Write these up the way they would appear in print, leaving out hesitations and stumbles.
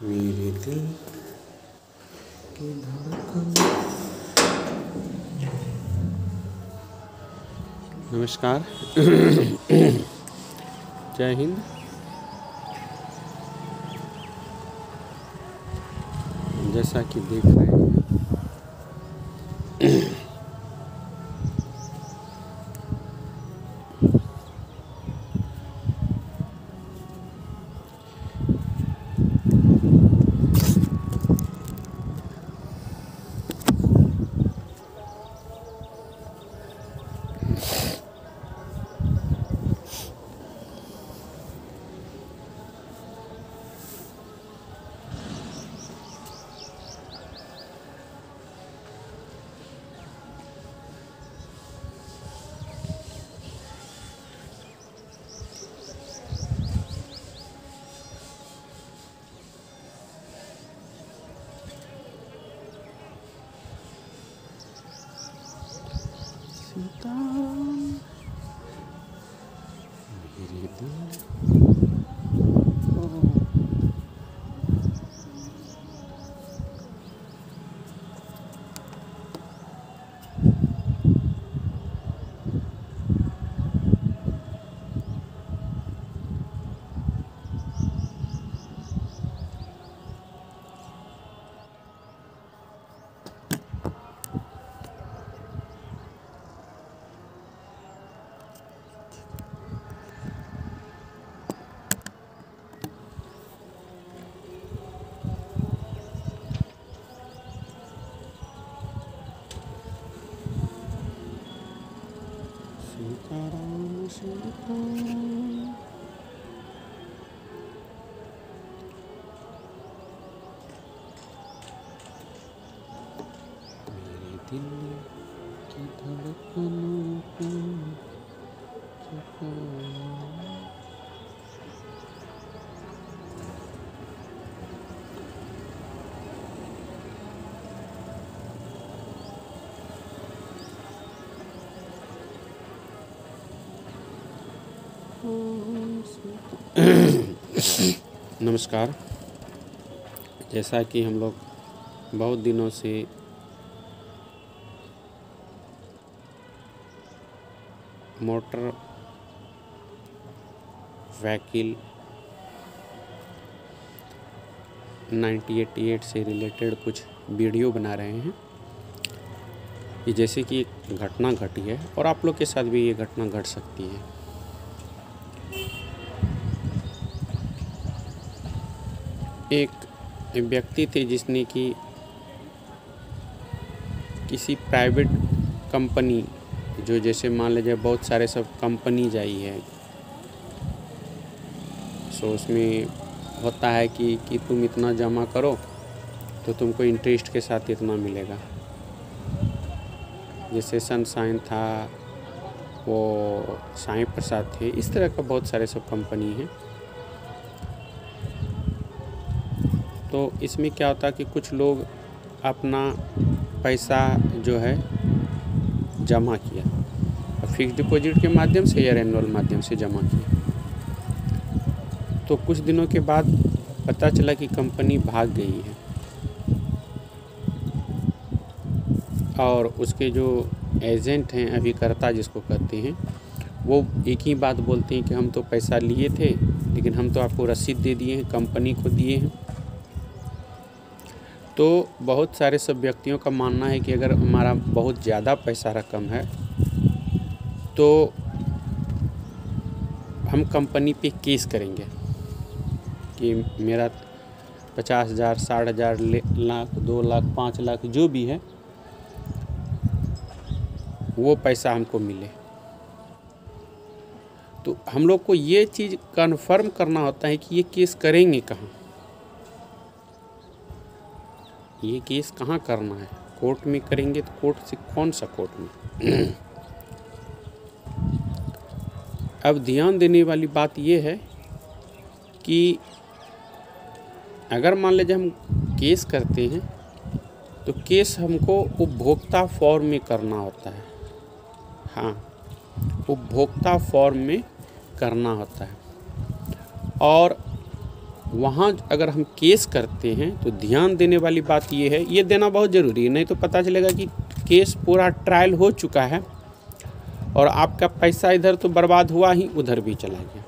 मेरे दिल की धड़कन। नमस्कार। जय हिंद। जैसा कि देख रहे हैं सीताराम मेरे दिल। सीताराम सीताराम मेरे दिल की धड़कनों को जगाओ। नमस्कार। जैसा कि हम लोग बहुत दिनों से मोटर व्हीकल 1988 से रिलेटेड कुछ वीडियो बना रहे हैं कि जैसे कि एक घटना घटी है और आप लोग के साथ भी ये घटना घट सकती है। एक व्यक्ति थे जिसने कि किसी प्राइवेट कंपनी, जो जैसे मान लीजिए बहुत सारे सब कंपनीज आई है, सो उसमें होता है कि तुम इतना जमा करो तो तुमको इंटरेस्ट के साथ इतना मिलेगा। जैसे सनशाइन था, वो साईं प्रसाद थे, इस तरह का बहुत सारे सब कंपनी हैं। तो इसमें क्या होता है कि कुछ लोग अपना पैसा जो है जमा किया, फिक्स डिपॉजिट के माध्यम से या एनुअल माध्यम से जमा किया। तो कुछ दिनों के बाद पता चला कि कंपनी भाग गई है और उसके जो एजेंट हैं, अभिकर्ता जिसको कहते हैं, वो एक ही बात बोलते हैं कि हम तो पैसा लिए थे लेकिन हम तो आपको रसीद दे दिए हैं, कंपनी को दिए हैं। तो बहुत सारे सब व्यक्तियों का मानना है कि अगर हमारा बहुत ज़्यादा पैसा रकम है तो हम कंपनी पे केस करेंगे कि मेरा 50,000, 60,000, लाख, 2 लाख, 5 लाख जो भी है वो पैसा हमको मिले। तो हम लोग को ये चीज़ कन्फर्म करना होता है कि ये केस करेंगे कहाँ, ये केस कहाँ करना है। कोर्ट में करेंगे तो कोर्ट से कौन सा कोर्ट में। अब ध्यान देने वाली बात ये है कि अगर मान लीजिए हम केस करते हैं तो केस हमको उपभोक्ता फॉर्म में करना होता है। हाँ, उपभोक्ता फॉर्म में करना होता है। और वहाँ अगर हम केस करते हैं तो ध्यान देने वाली बात ये है, ये देना बहुत ज़रूरी है, नहीं तो पता चलेगा कि केस पूरा ट्रायल हो चुका है और आपका पैसा इधर तो बर्बाद हुआ ही, उधर भी चला गया।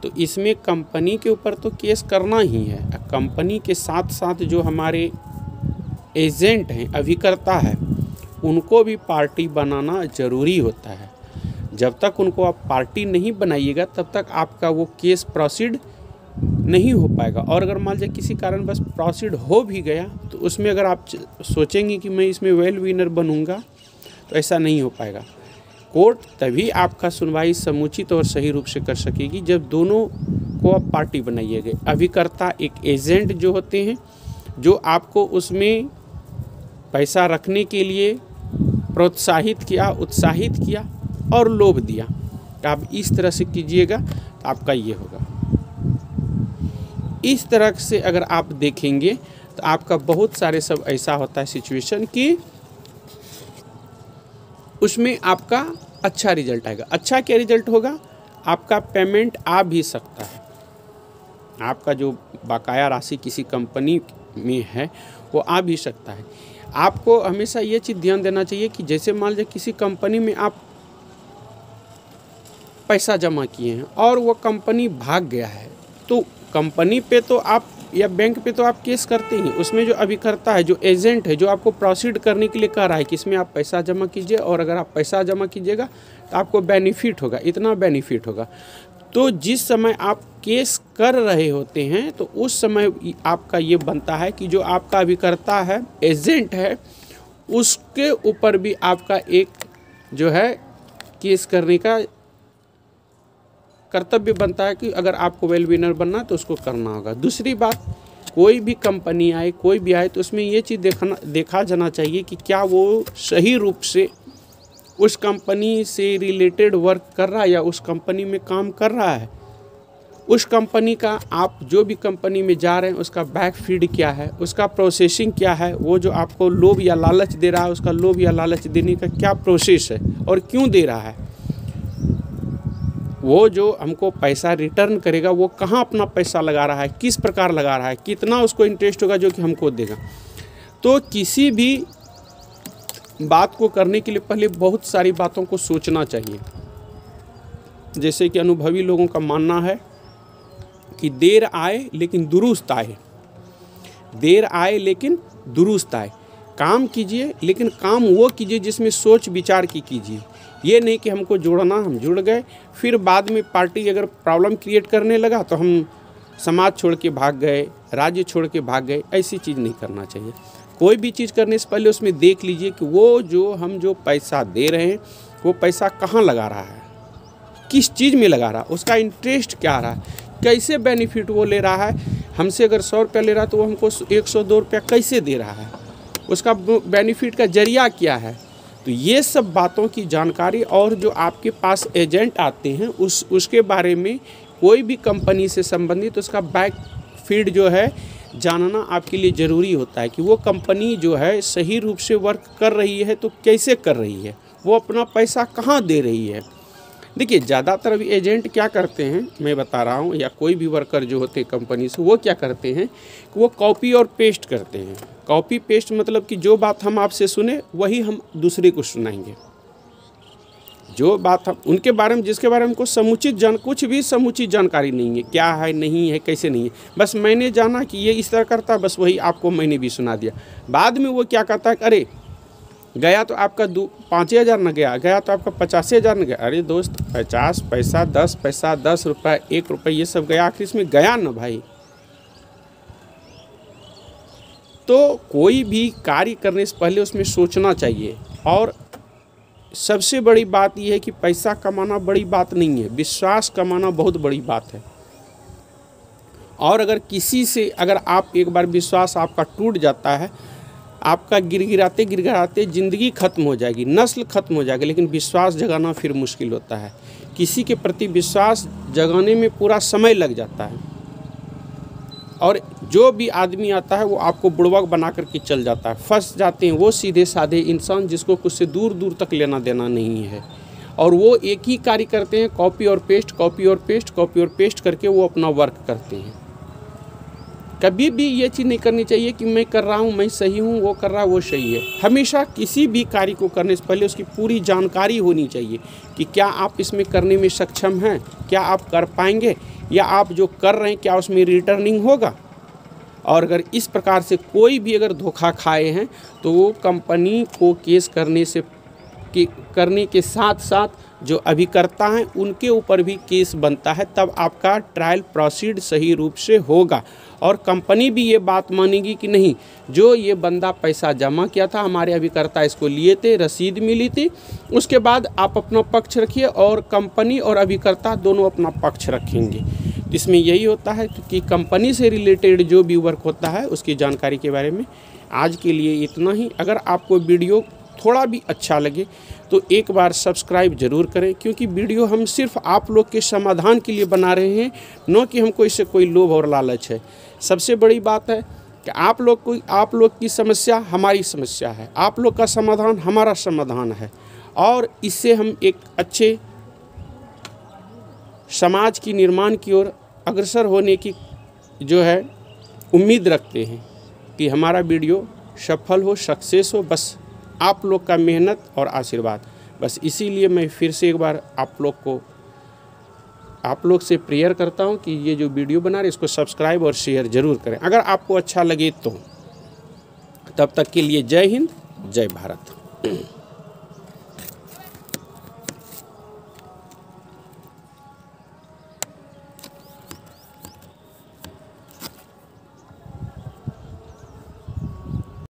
तो इसमें कंपनी के ऊपर तो केस करना ही है। कंपनी के साथ साथ जो हमारे एजेंट हैं, अभिकर्ता है, उनको भी पार्टी बनाना ज़रूरी होता है। जब तक उनको आप पार्टी नहीं बनाइएगा तब तक आपका वो केस प्रोसीड नहीं हो पाएगा। और अगर मान लीजिए किसी कारण बस प्रोसीड हो भी गया तो उसमें अगर आप सोचेंगे कि मैं इसमें वेल विनर बनूंगा तो ऐसा नहीं हो पाएगा। कोर्ट तभी आपका सुनवाई समुचित और सही रूप से कर सकेगी जब दोनों को आप पार्टी बनाइएगा। अभिकर्ता एक एजेंट जो होते हैं, जो आपको उसमें पैसा रखने के लिए प्रोत्साहित किया, उत्साहित किया और लोभ दिया कि आप इस तरह से कीजिएगा तो आपका ये होगा। इस तरह से अगर आप देखेंगे तो आपका बहुत सारे सब ऐसा होता है सिचुएशन कि उसमें आपका अच्छा रिजल्ट आएगा। अच्छा क्या रिजल्ट होगा? आपका पेमेंट आ भी सकता है। आपका जो बकाया राशि किसी कंपनी में है वो आ भी सकता है। आपको हमेशा ये चीज़ ध्यान देना चाहिए कि जैसे मान लीजिए किसी कंपनी में आप पैसा जमा किए हैं और वो कंपनी भाग गया है, तो कंपनी पे तो आप या बैंक पे तो आप केस करते ही। उसमें जो अभिकर्ता है, जो एजेंट है, जो आपको प्रोसीड करने के लिए कह रहा है कि इसमें आप पैसा जमा कीजिए और अगर आप पैसा जमा कीजिएगा तो आपको बेनिफिट होगा, इतना बेनिफिट होगा। तो जिस समय आप केस कर रहे होते हैं तो उस समय आपका ये बनता है कि जो आपका अभिकर्ता है, एजेंट है, उसके ऊपर भी आपका एक जो है केस करने का कर्तव्य बनता है कि अगर आपको वेल विनर बनना है तो उसको करना होगा। दूसरी बात, कोई भी कंपनी आए, कोई भी आए, तो उसमें ये चीज़ देखा जाना चाहिए कि क्या वो सही रूप से उस कंपनी से रिलेटेड वर्क कर रहा है या उस कंपनी में काम कर रहा है। उस कंपनी का, आप जो भी कंपनी में जा रहे हैं उसका बैक फीड क्या है, उसका प्रोसेसिंग क्या है, वो जो आपको लोभ या लालच दे रहा है उसका लोभ या लालच देने का क्या प्रोसेस है और क्यों दे रहा है। वो जो हमको पैसा रिटर्न करेगा वो कहाँ अपना पैसा लगा रहा है, किस प्रकार लगा रहा है, कितना उसको इंटरेस्ट होगा जो कि हमको देगा। तो किसी भी बात को करने के लिए पहले बहुत सारी बातों को सोचना चाहिए। जैसे कि अनुभवी लोगों का मानना है कि देर आए लेकिन दुरुस्त आए, देर आए लेकिन दुरुस्त आए। काम कीजिए लेकिन काम वो कीजिए जिसमें सोच विचार की कीजिए। ये नहीं कि हमको जोड़ना, हम जुड़ गए, फिर बाद में पार्टी अगर प्रॉब्लम क्रिएट करने लगा तो हम समाज छोड़ के भाग गए, राज्य छोड़ के भाग गए। ऐसी चीज़ नहीं करना चाहिए। कोई भी चीज़ करने से पहले उसमें देख लीजिए कि वो जो हम जो पैसा दे रहे हैं वो पैसा कहाँ लगा रहा है, किस चीज़ में लगा रहा है, उसका इंटरेस्ट क्या आ रहा है, कैसे बेनिफिट वो ले रहा है। हमसे अगर 100 रुपया ले रहा है तो वो हमको 102 रुपया कैसे दे रहा है, उसका बेनिफिट का जरिया क्या है। तो ये सब बातों की जानकारी और जो आपके पास एजेंट आते हैं उसके बारे में कोई भी कंपनी से संबंधित उसका बैक फीड जो है जानना आपके लिए ज़रूरी होता है कि वो कंपनी जो है सही रूप से वर्क कर रही है तो कैसे कर रही है, वो अपना पैसा कहाँ दे रही है। देखिए, ज़्यादातर अभी एजेंट क्या करते हैं, मैं बता रहा हूँ, या कोई भी वर्कर जो होते हैं कंपनी से, वो क्या करते हैं कि वो कॉपी और पेस्ट करते हैं। कॉपी पेस्ट मतलब कि जो बात हम आपसे सुने वही हम दूसरे को सुनाएंगे। जो बात हम उनके बारे में, जिसके बारे में हमको कुछ भी समुचित जानकारी नहीं है, क्या है, नहीं है, कैसे नहीं है, बस मैंने जाना कि ये इस तरह करता, बस वही आपको मैंने भी सुना दिया। बाद में वो क्या कहता है, अरे गया तो आपका 5,000 न गया, गया तो आपका 85,000 न गया। अरे दोस्त, 50 पैसा, 10 पैसा, 10 रुपये, 1 रुपये, ये सब गया, आखिर इसमें गया न भाई। तो कोई भी कार्य करने से पहले उसमें सोचना चाहिए। और सबसे बड़ी बात यह है कि पैसा कमाना बड़ी बात नहीं है, विश्वास कमाना बहुत बड़ी बात है। और अगर किसी से अगर आप एक बार विश्वास आपका टूट जाता है, आपका गिड़गिड़ाते गिड़गिड़ाते ज़िंदगी ख़त्म हो जाएगी, नस्ल ख़त्म हो जाएगी, लेकिन विश्वास जगाना फिर मुश्किल होता है। किसी के प्रति विश्वास जगाने में पूरा समय लग जाता है और जो भी आदमी आता है वो आपको बुड़बक बना करके चल जाता है। फंस जाते हैं वो सीधे साधे इंसान जिसको कुछ से दूर दूर तक लेना देना नहीं है, और वो एक ही कार्य करते हैं, कॉपी और पेस्ट, कॉपी और पेस्ट, कॉपी और पेस्ट करके वो अपना वर्क करते हैं। कभी भी ये चीज़ नहीं करनी चाहिए कि मैं कर रहा हूँ, मैं सही हूँ, वो कर रहा है वो सही है। हमेशा किसी भी कार्य को करने से पहले उसकी पूरी जानकारी होनी चाहिए कि क्या आप इसमें करने में सक्षम हैं, क्या आप कर पाएंगे, या आप जो कर रहे हैं क्या उसमें रिटर्निंग होगा। और अगर इस प्रकार से कोई भी अगर धोखा खाए हैं तो वो कंपनी को केस करने के साथ साथ जो अभिकर्ता हैं उनके ऊपर भी केस बनता है, तब आपका ट्रायल प्रोसीड सही रूप से होगा। और कंपनी भी ये बात मानेगी कि नहीं, जो ये बंदा पैसा जमा किया था, हमारे अभिकर्ता इसको लिए थे, रसीद मिली थी, उसके बाद आप अपना पक्ष रखिए और कंपनी और अभिकर्ता दोनों अपना पक्ष रखेंगे। इसमें यही होता है कि कंपनी से रिलेटेड जो भी वर्क होता है उसकी जानकारी के बारे में आज के लिए इतना ही। अगर आपको वीडियो थोड़ा भी अच्छा लगे तो एक बार सब्सक्राइब जरूर करें, क्योंकि वीडियो हम सिर्फ आप लोग के समाधान के लिए बना रहे हैं, न कि हमको इससे कोई लोभ और लालच है। सबसे बड़ी बात है कि आप लोग की समस्या हमारी समस्या है, आप लोग का समाधान हमारा समाधान है, और इससे हम एक अच्छे समाज की निर्माण की ओर अग्रसर होने की जो है उम्मीद रखते हैं कि हमारा वीडियो सफल हो, सक्सेस हो। बस आप लोग का मेहनत और आशीर्वाद, बस इसीलिए मैं फिर से एक बार आप लोग से प्रेयर करता हूं कि ये जो वीडियो बना रहे इसको सब्सक्राइब और शेयर ज़रूर करें अगर आपको अच्छा लगे तो। तब तक के लिए जय हिंद, जय भारत।